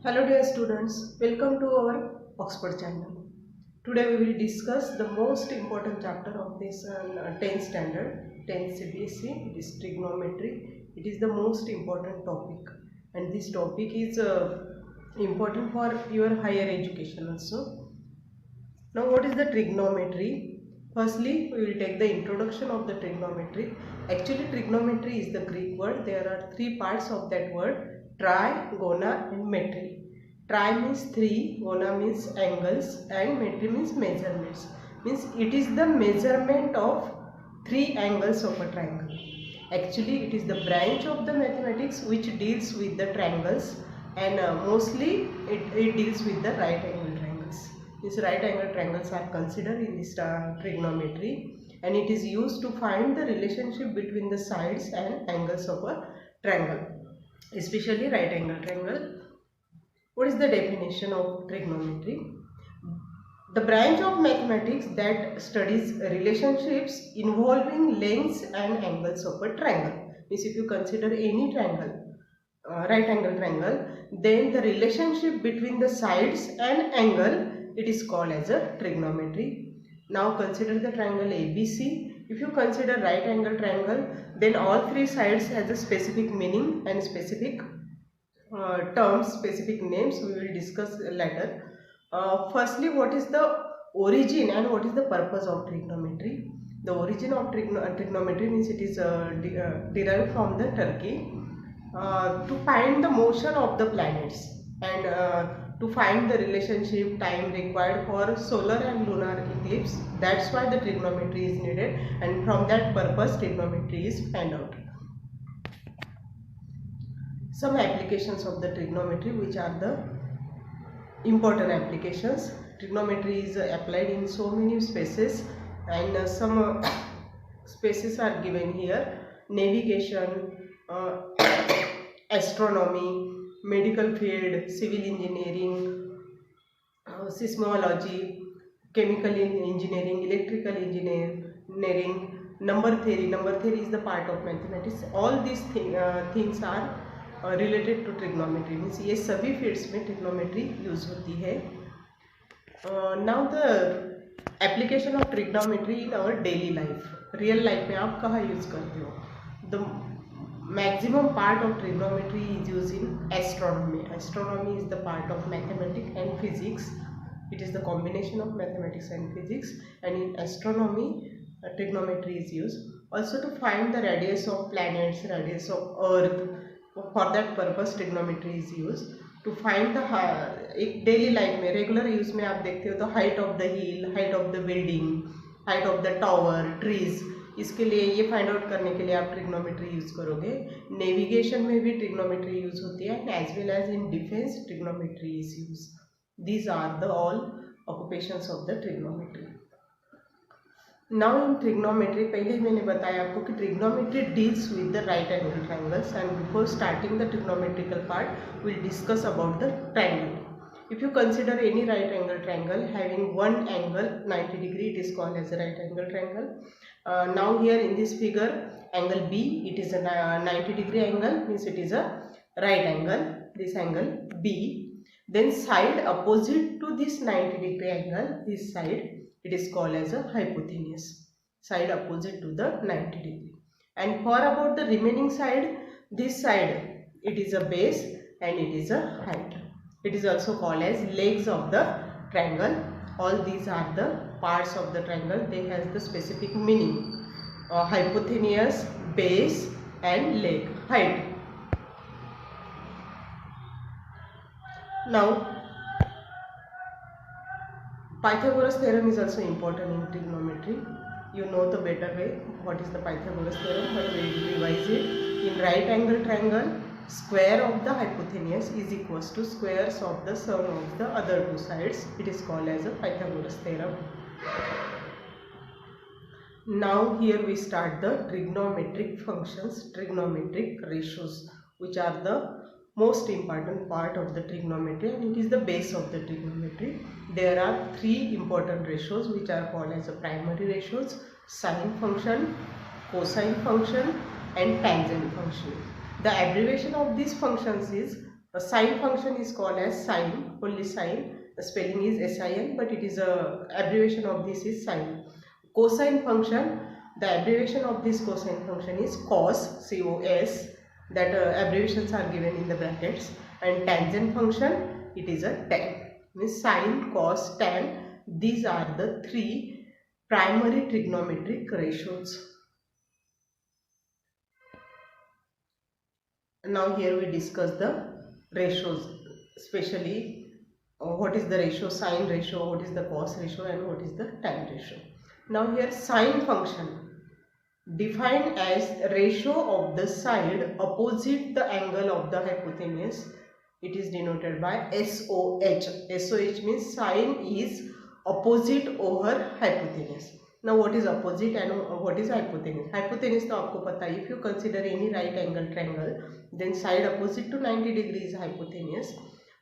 Hello dear students, welcome to our Oxford channel. Today we will discuss the most important chapter of this 10th standard, 10th CBSE, it is trigonometry. It is the most important topic and this topic is important for your higher education also. Now what is the trigonometry? Firstly, we will take the introduction of the trigonometry. Actually trigonometry is the Greek word. There are three parts of that word: tri, gona and metry. Tri means 3, gona means angles and metry means measurements. Means it is the measurement of 3 angles of a triangle. Actually it is the branch of the mathematics which deals with the triangles and mostly it deals with the right angle triangles. These right angle triangles are considered in this trigonometry and it is used to find the relationship between the sides and angles of a triangle, especially right angle triangle. What is the definition of trigonometry? The branch of mathematics that studies relationships involving lengths and angles of a triangle. Means if you consider any triangle, right angle triangle, then the relationship between the sides and angle, it is called as a trigonometry. Now consider the triangle ABC. If you consider right angle triangle, then all three sides has a specific meaning and specific terms, specific names we will discuss later. Firstly, what is the origin and what is the purpose of trigonometry? The origin of trigonometry means it is derived from the Turkey to find the motion of the planets and to find the relationship time required for solar and lunar eclipse. That's why the trigonometry is needed and from that purpose trigonometry is found out. Some applications of the trigonometry, which are the important applications. Trigonometry is applied in so many spaces and some spaces are given here: navigation, astronomy, medical field, civil engineering, seismology, chemical engineering, electrical engineering, number theory. Number theory is the part of mathematics. All these things are related to trigonometry. Means ये सभी fields में trigonometry use होती है. Now the application of trigonometry in our daily life. Real life में आप कहाँ use करते हो? The maximum part of trigonometry is used in astronomy. Astronomy is the part of mathematics and physics. It is the combination of mathematics and physics, and in astronomy trigonometry is used. Also to find the radius of planets, radius of earth. For that purpose trigonometry is used. To find the एक daily life में regular use में आप देखते हो तो height of the hill, height of the building, height of the tower, trees, इसके लिए ये फाइंड आउट करने के लिए आप ट्रिग्नोमेट्री यूज करोगे. नेविगेशन में भी ट्रिग्नोमेट्री यूज होती है as well as in defence trigonometry is use. These are the all occupations of the trigonometry. Now in trigonometry, पहले मैंने बताया आपको कि trigonometry deals with the right angle triangles and before starting the trigonometrical part will discuss about the triangle. If you consider any right angle triangle having one angle 90 degree, it is called as a right angle triangle. Now here in this figure, angle B, it is a 90 degree angle, means it is a right angle, this angle B. Then side opposite to this 90 degree angle, this side, it is called as a hypotenuse, side opposite to the 90 degree. And for about the remaining side, this side, it is a base and it is a height. It is also called as legs of the triangle. All these are the parts of the triangle. They have the specific meaning: hypotenuse, base and leg, height. Now Pythagoras theorem is also important in trigonometry. You know the better way what is the Pythagoras theorem, but we will revise it. In right angle triangle, square of the hypotenuse is equals to squares of the sum of the other two sides. It is called as a Pythagoras theorem. Now here we start the trigonometric functions, trigonometric ratios, which are the most important part of the trigonometry and it is the base of the trigonometry. There are three important ratios which are called as the primary ratios: sine function, cosine function and tangent function. The abbreviation of these functions is A sine function is called as sine, only sine. The spelling is sin, but it is a abbreviation of this is sine. Cosine function, the abbreviation of this cosine function is cos, cos. That abbreviations are given in the brackets. And tangent function, it is a tan. Means sine, cos, tan. These are the three primary trigonometric ratios. Now here we discuss the ratios, especially what is the ratio, sine ratio, what is the cos ratio, and what is the tan ratio. Now here sine function defined as ratio of the side opposite the angle of the hypotenuse. It is denoted by SOH. SOH means sine is opposite over hypotenuse. Now what is opposite and what is hypotenuse? Hypotenuse तो आपको पता है. If you consider any right angle triangle, then side opposite to 90 degrees is hypotenuse.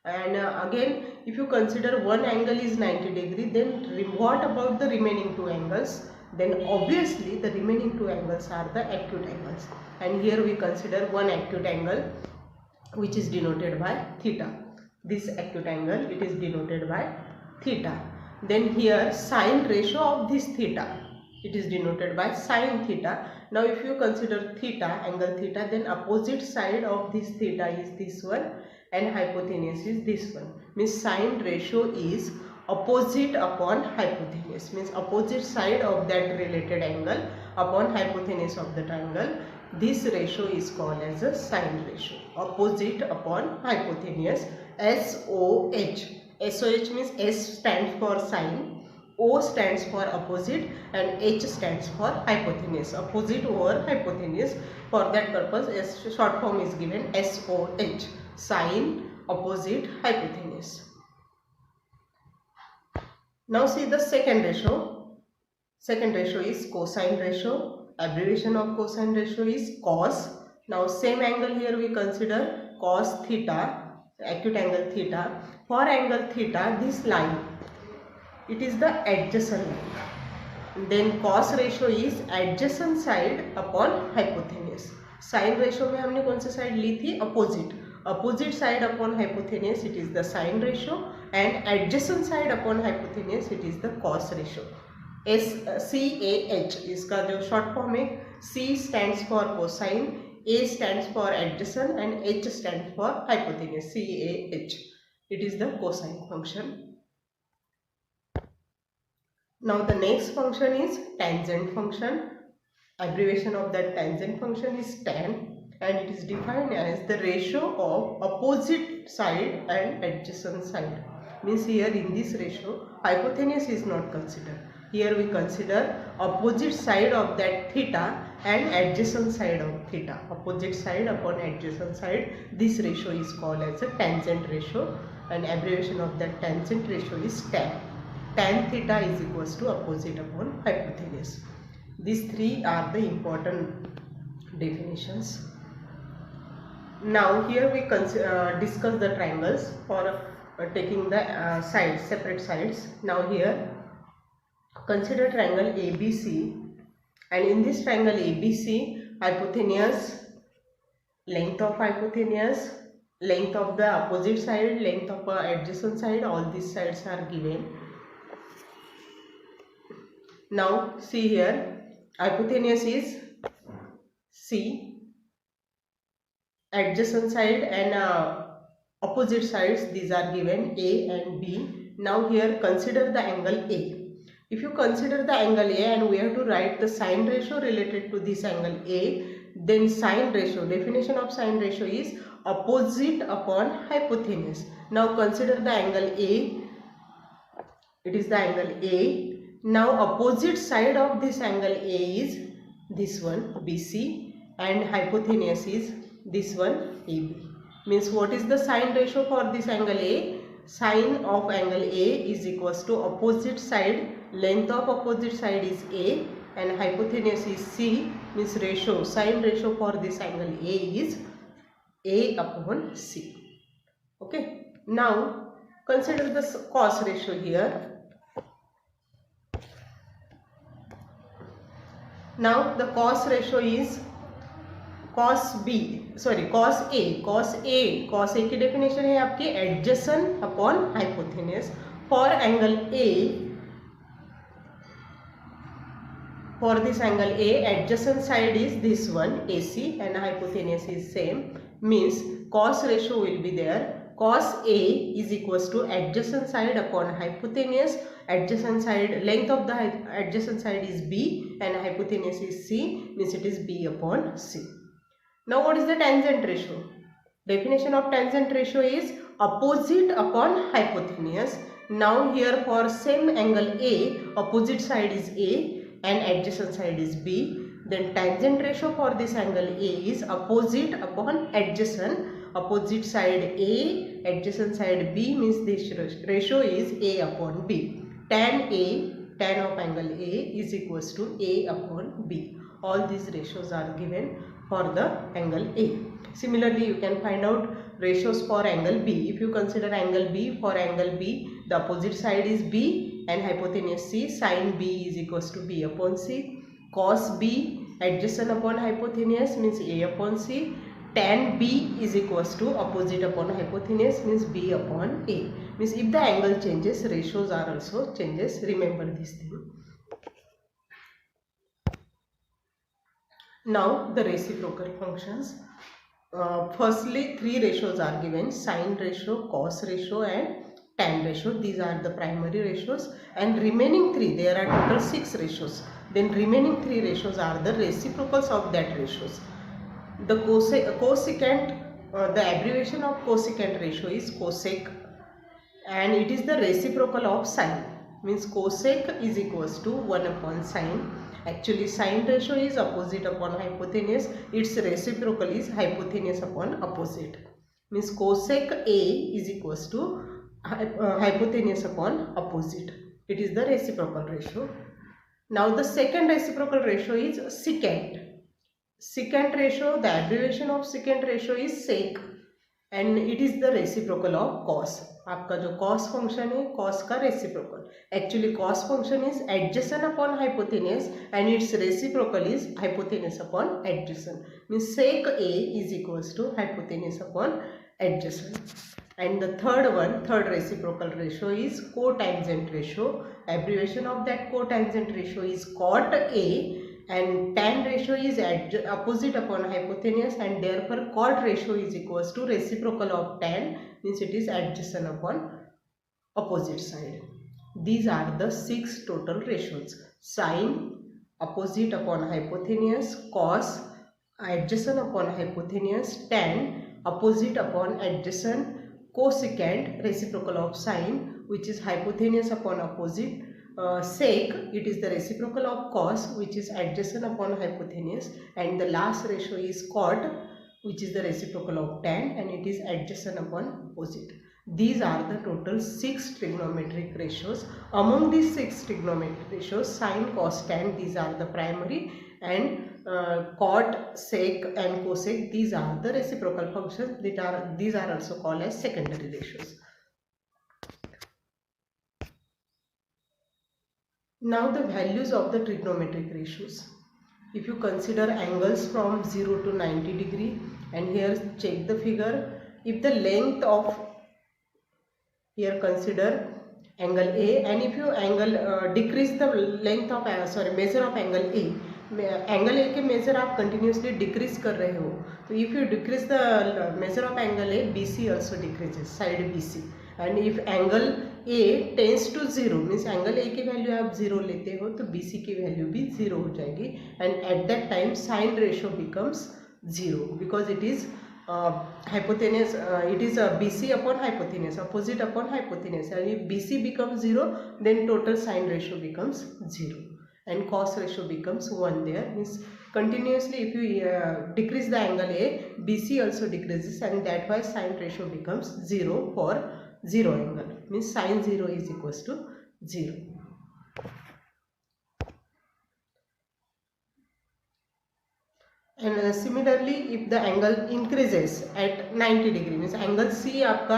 And again, if you consider one angle is 90 degree, then what about the remaining two angles? Then obviously the remaining two angles are the acute angles. And here we consider one acute angle, which is denoted by theta. This acute angle, it is denoted by theta. Then here sine ratio of this theta, it is denoted by sine theta. Now if you consider theta, angle theta, then opposite side of this theta is this one and hypotenuse is this one. Means sine ratio is opposite upon hypotenuse. Means opposite side of that related angle upon hypotenuse of the triangle. This ratio is called as a sine ratio. Opposite upon hypotenuse, SOH. SOH means S stands for sine, O stands for opposite, and H stands for hypotenuse. Opposite over hypotenuse. For that purpose, short form is given SOH. Sine, opposite, hypotenuse. Now see the second ratio. Second ratio is cosine ratio. Abbreviation of cosine ratio is cos. Now same angle here we consider cos theta, acute angle theta. For angle theta, this line, it is the adjacent line. Then cos ratio is adjacent side upon hypotenuse. Sine ratio में हमने कौन सी side ली थी? Opposite. Opposite side upon hypotenuse, it is the sine ratio, and adjacent side upon hypotenuse, it is the cos ratio. CAH इसका जो short form है, C stands for cosine, A stands for adjacent, and H stands for hypotenuse. CAH. It is the cosine function. Now the next function is tangent function. Abbreviation of that tangent function is tan, and it is defined as the ratio of opposite side and adjacent side. Means here in this ratio, hypotenuse is not considered. Here we consider opposite side of that theta and adjacent side of theta. Opposite side upon adjacent side. This ratio is called as a tangent ratio, and abbreviation of that tangent ratio is tan. Tan theta is equals to opposite upon hypotenuse. These three are the important definitions. Now here we discuss the triangles for taking the sides, separate sides. Now here consider triangle ABC, and in this triangle ABC, hypotenuse, length of hypotenuse, length of the opposite side, length of adjacent side, all these sides are given. Now see here, hypotenuse is C, adjacent side and opposite sides, these are given A and B. Now here consider the angle A. If you consider the angle A and we have to write the sine ratio related to this angle A, then sine ratio, definition of sine ratio is opposite upon hypotenuse. Now consider the angle A, it is the angle A. Now opposite side of this angle A is this one BC, and hypotenuse is this one AB. Means what is the sine ratio for this angle A? Sine of angle A is equals to opposite side, length of opposite side is A, and hypotenuse is C. Means ratio, sine ratio for this angle A is A upon C. Okay. Now consider the cos ratio here. Now the cos ratio is cos A की definition है आपकी adjacent upon hypotenuse. For angle A, for this angle A, adjacent side is this one AC and hypotenuse is same, means cos ratio will be there. Cos A is equals to adjacent side upon hypotenuse. Adjacent side, length of the adjacent side is B and hypotenuse is C, means it is B upon C. Now what is the tangent ratio? Definition of tangent ratio is opposite upon hypotenuse. Now here for same angle A, opposite side is A and adjacent side is B, then tangent ratio for this angle A is opposite upon adjacent. Opposite side A, adjacent side B, means this ratio is A upon B. Tan of angle A is equals to A upon B. All these ratios are given for the angle A. Similarly, you can find out ratios for angle B. If you consider angle B, for angle B, the opposite side is B and hypotenuse C. Sin B is equals to B upon C. Cos B adjacent upon hypotenuse means A upon C. Tan B is equals to opposite upon hypotenuse means B upon A. Means if the angle changes, ratios are also changes. Remember this thing. Now the reciprocal functions. Firstly, three ratios are given: sin ratio, cos ratio and tan ratio. These are the primary ratios, and remaining three, there are total 6 ratios. Then remaining 3 ratios are the reciprocals of that ratios. The cosecant, the abbreviation of cosecant ratio is cosec, and it is the reciprocal of sin. Means cosec is equals to 1 upon sin. Actually sin ratio is opposite upon hypotenuse, its reciprocal is hypotenuse upon opposite. Means cosec A is equals to hypotenuse upon opposite. It is the reciprocal ratio. Now the second reciprocal ratio is secant. Secant ratio, the abbreviation of secant ratio is sec, and it is the reciprocal of cos. आपका जो cos function है, cos का reciprocal. Actually cos function is adjacent upon hypotenuse and its reciprocal is hypotenuse upon adjacent. Means sec A is equals to hypotenuse upon adjacent. And the third reciprocal ratio is cotangent ratio. Abbreviation of that cotangent ratio is cot A, and tan ratio is opposite upon hypotenuse, and therefore cot ratio is equals to reciprocal of tan, means it is adjacent upon opposite side. These are the 6 total ratios: sin opposite upon hypotenuse, cos adjacent upon hypotenuse, tan opposite upon adjacent, cosecant reciprocal of sin which is hypotenuse upon opposite, sec, it is the reciprocal of cos which is adjacent upon hypotenuse, and the last ratio is cot which is the reciprocal of tan and it is adjacent upon opposite. These are the total 6 trigonometric ratios. Among these 6 trigonometric ratios, sin, cos, tan, these are the primary, and cot, sec and cosec, these are the reciprocal functions. These are also called as secondary ratios. Now the values of the trigonometric ratios. If you consider angles from 0 to 90 degree, and here check the figure, if the length of, here consider angle A, and if you decrease the length of measure of angle A, angle A के measure आप continuously decrease कर रहे हो, तो if you decrease the measure of angle A, B C also decreases, side B C. And if angle A tends to 0, means angle A की value आप 0 लेते हो तो बी सी की वैल्यू भी 0 हो जाएगी, and eight that time sine ratio becomes 0 because it is hypotenuse, it is BC upon hypotenuse, opposite upon hypotenuse, and if BC becomes 0, then total sine ratio becomes 0 and cos ratio becomes 1 there. Means continuously if you decrease the angle A, BC also decreases, and that why sine ratio becomes 0 for 0 angle, means sine 0 is equals to 0. And similarly if the angle increases at 90 degree, means angle C आपका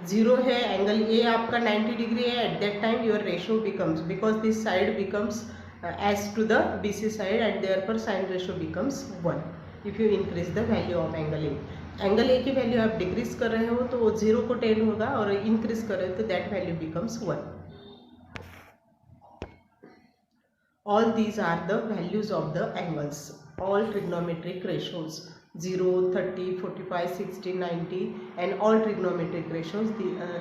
0 है, angle A आपका 90 degree है, at that time your ratio becomes, because this side becomes as to the BC side, and therefore sine ratio becomes 1. If you increase the value of angle A. Angle A की value आप decrease कर रहे हो तो वो 0 को 10 होगा, और इंक्रीज कर रहे हो तो that value becomes 1. All these are the values of the angles, all trigonometric ratios 0, 30, 45, 60, 90 and all trigonometric ratios.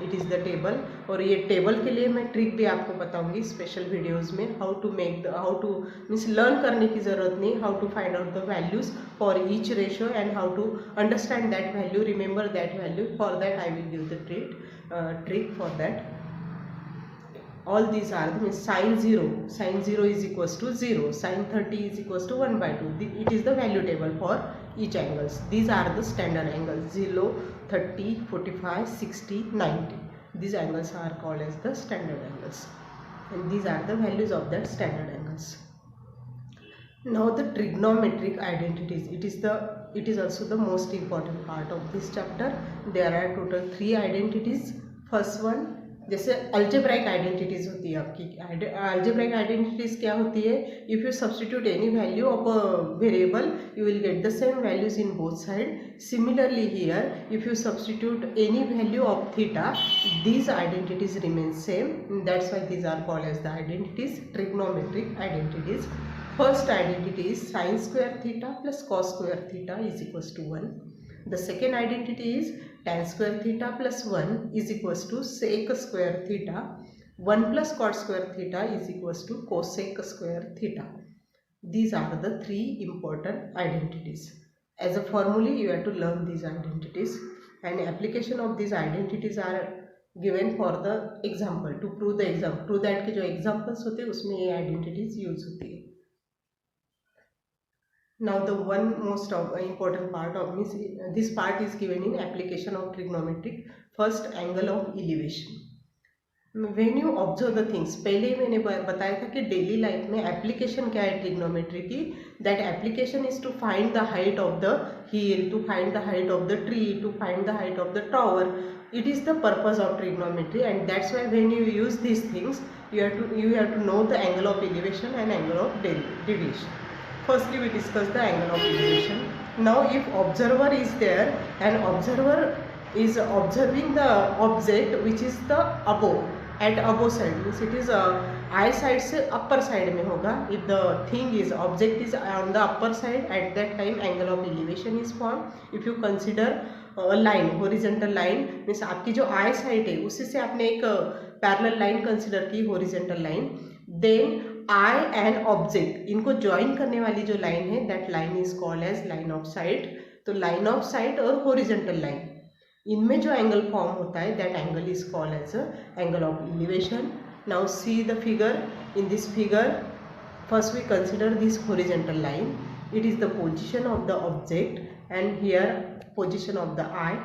It is the table. और ये टेबल के लिए मैं ट्रिक भी आपको बताऊंगी स्पेशल वीडियोस में. हाउ टू मीन्स लर्न करने की ज़रूरत नहीं, how to find out the values for each ratio and how to understand that value, remember that value. For that I will give the trick for that. All these are means sin 0 is equals to 0, sin 30 is equals to 1 by 2. It is the value table for each angles. These are the standard angles 0, 30, 45, 60, 90. These angles are called as the standard angles, and these are the values of that standard angles. Now the trigonometric identities. It is also the most important part of this chapter. There are total 3 identities. First one, जैसे algebraic identities होती है आपकी. Algebraic identities क्या होती है? If you substitute any value of a variable you will get the same values in both side. Similarly here if you substitute any value of theta, these identities remain same. That's why these are called as the identities, trigonometric identities. First identity is sin square theta plus cos square theta is equals to 1. The second identity is tan square theta plus 1 is equals to sec square theta. 1 plus cot square theta is equals to cosec square theta. These are the 3 important identities. As a formula you have to learn these identities, and application of these identities are given for the example, to prove the example. Prove that कि जो examples होते हैं उसमें ये identities use होती है. Now the one most important part of this part is given in application of trigonometric. First, angle of elevation. When you observe the things, पहले मैंने बताया था कि डेली लाइफ में एप्लीकेशन क्या है ट्रिग्नोमेट्री की. That application is to find the height of the hill, to find the height of the tree, to find the height of the tower. It is the purpose of trigonometry, and that's why when you use these things you have to know the angle of elevation and angle of deviation. Firstly, we discuss the angle of elevation. Now, if observer is there and observer is observing the object which is the above, at above side means it is eye side से upper side में होगा. If the thing is object is on the upper side, at that time angle of elevation is formed. If you consider line, horizontal line means आपकी जो eye side है उसी से आपने एक पैरेलल लाइन कंसिडर की, horizontal line. Then eye and object, इनको join करने वाली जो लाइन है that line is called as line of sight. तो लाइन ऑफ साइट और होरिजेंटल लाइन, इनमें जो एंगल फॉर्म होता है that angle is called as angle of elevation. Now see the figure. In this figure first we consider this horizontal line. It is the position of the object and here position of the eye.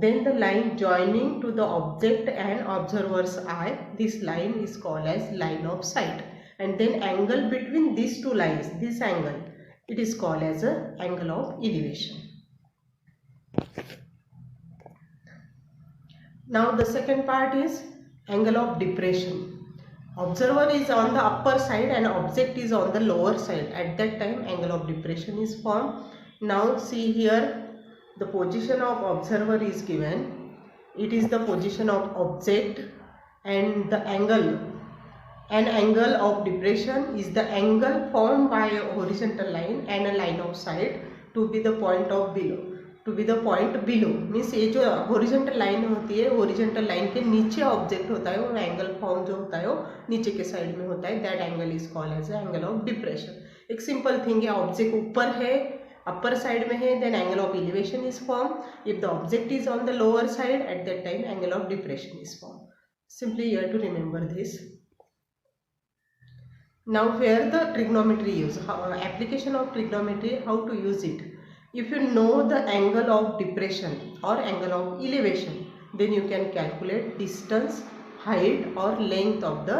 Then the line joining to the object and observer's eye, this line is called as line of sight. And then angle between these two lines, this angle, it is called as a angle of elevation. Now the second part is angle of depression. Observer is on the upper side and object is on the lower side. At that time angle of depression is formed. Now see here, the position of observer is given. It is the position of object, and the angle, an angle of depression is the angle formed by a horizontal line and a line of sight to be the point of below. To be the point below means ये जो horizontal line होती है, horizontal line के नीचे object होता है, वो angle form जो होता है वो नीचे के साइड में होता है. That angle is called as angle of depression. एक सिंपल थिंग है, ऑब्जेक्ट ऊपर है, अपर साइड में है, then angle of elevation is form. If the object is on the lower side, at that time angle of depression is form. Simply you have to remember this. Now where the trigonometry use, application of trigonometry, how to use it. If you know the angle of depression or angle of elevation, then you can calculate distance, height or length of the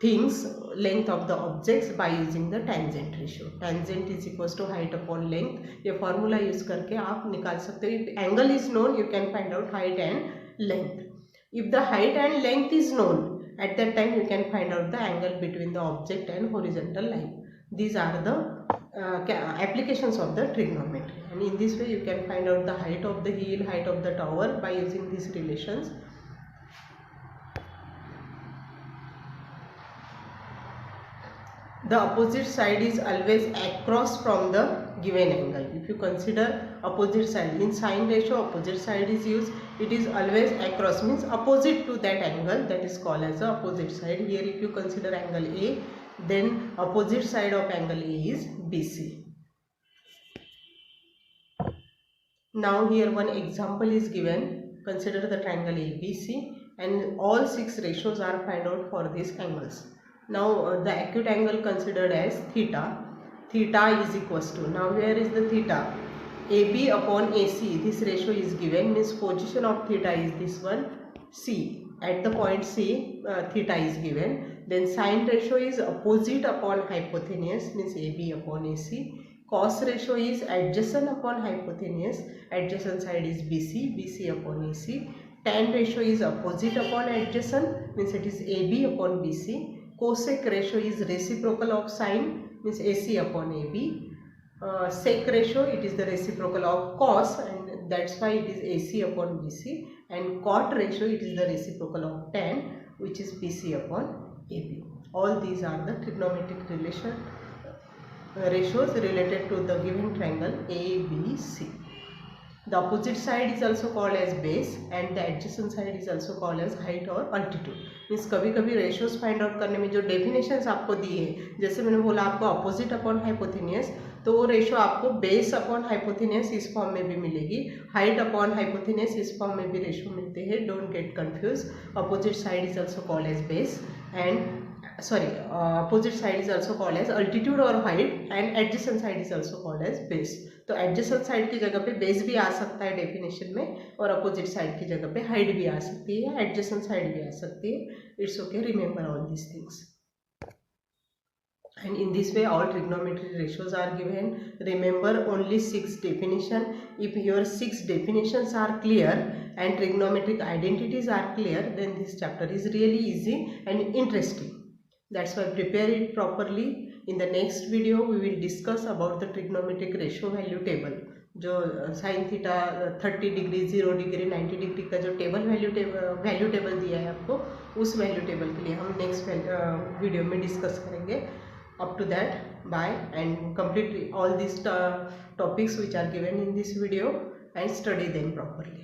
things, length of the objects by using the tangent ratio. Tangent is equals to height upon length. ये formula use करके आप निकाल सकते हो. If angle is known, you can find out height and length. If the height and length is known, at that time you can find out the angle between the object and horizontal line. These are the applications of the trigonometry, and in this way you can find out the height of the hill, height of the tower by using these relations. The opposite side is always across from the given angle. If you consider opposite side in sine ratio, opposite side is used. It is always across, means opposite to that angle, that is called as the opposite side. Here if you consider angle A, then opposite side of angle A is BC. Now here one example is given. Consider the triangle ABC, and all 6 ratios are found out for these angles. Now the acute angle considered as theta. Theta is equals to, now where is the theta? AB upon AC, this ratio is given, means position of theta is this one, C. At the point C, theta is given. Then sine ratio is opposite upon hypotenuse, means AB upon AC. Cos ratio is adjacent upon hypotenuse, adjacent side is BC, BC upon AC. Tan ratio is opposite upon adjacent, means it is AB upon BC. Cosec ratio is reciprocal of sine, means AC upon AB. Sec ratio, it is the reciprocal of cos, and that's why it is AC upon BC. And cot ratio, it is the reciprocal of tan, which is BC upon AB. All these are the trigonometric ratios related to the given triangle ABC. The opposite side is also called as base, and the adjacent side is also called as height or altitude. Means कभी कभी ratios find out करने में जो definitions आपको दी है, जैसे मैंने बोला आपको अपोजिट अपॉन हाइपोथेनियस, तो वो रेशियो आपको बेस अपॉन हाइपोथेनियस इस फॉर्म में भी मिलेगी, हाइट अपॉन हाइपोथेनियस इस फॉर्म में भी रेशियो मिलते हैं. Don't get confuse. Opposite side is also called as base and opposite side is also called as altitude or height, and adjacent side is also called as base. तो adjacent side की जगह पे base भी आ सकता है definition में, और opposite side की जगह पे height भी आ सकती है, adjacent side भी आ सकती है. It's okay, remember all these things. And in this way all trigonometric ratios are given. Remember only 6 definition. If your 6 definitions are clear and trigonometric identities are clear, then this chapter is really easy and interesting. That's why prepare it properly. In the next video we will discuss about the trigonometric ratio value table. जो sine theta 30 degree 0 degree 90 degree का जो value table दिया है आपको, उस value table के लिए हम नेक्स्ट वीडियो में डिस्कस करेंगे. Up to that, bye, and complete all these topics which are given in this video and study them properly.